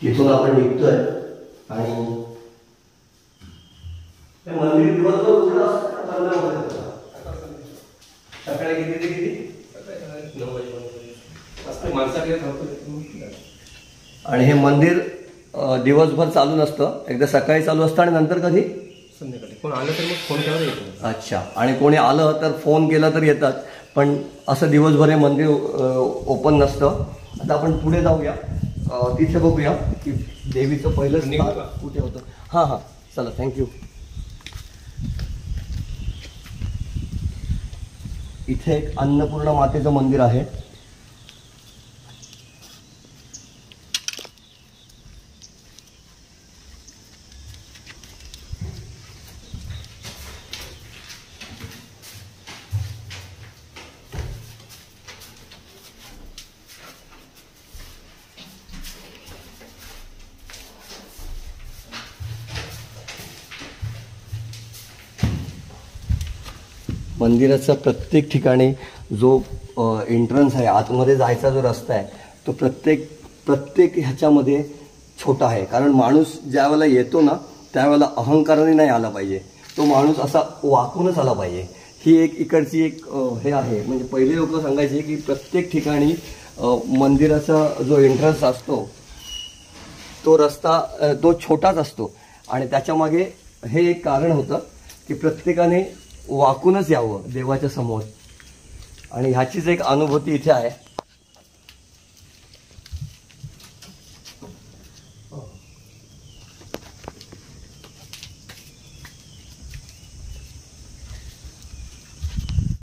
तिथून आपण निघतोय आणि ते मंदिर दिवसभर उघडं असतं बंद होतं. सकाळी किती ते किती? 9 वाजेपर्यंत माणसाकडे थांबतो. आणि हे मंदिर दिवसभर चालू नसतं, एकदा सकाळी चालू असतं आणि नंतर कधी संध्याकाळी. कोण आलं तर मग फोन केला येतो. अच्छा. आणि कोणी आलं तर फोन केला तर येतात, पण असं दिवसभर हे मंदिर ओपन नसतं. आता आपण पुढे जाऊया, तिथे बघूया की देवीचं पहिलं स्थान कुठे होतं. हां हां, चला, थँक्यू. इथे एक अन्नपूर्णा मातेचं मंदिर आहे. मंदिराचा प्रत्येक ठिकाणी जो एंट्रन्स आहे, आतमध्ये जायचा जो रस्ता आहे, तो प्रत्येक ह्याच्यामध्ये छोटा आहे. कारण माणूस ज्या वेळेला येतो ना, त्यावेळेला अहंकाराने नाही आला पाहिजे, तो माणूस असा वाकूनच आला पाहिजे. ही एक इकडची एक हे आहे. म्हणजे पहिले लोक सांगायचे की प्रत्येक ठिकाणी मंदिराचा जो एंट्रन्स असतो तो रस्ता तो छोटाच असतो. आणि त्याच्यामागे हे एक कारण होतं की प्रत्येकाने वाकूनच यावं देवाच्या समोर. आणि ह्याचीच एक अनुभूती इथे आहे.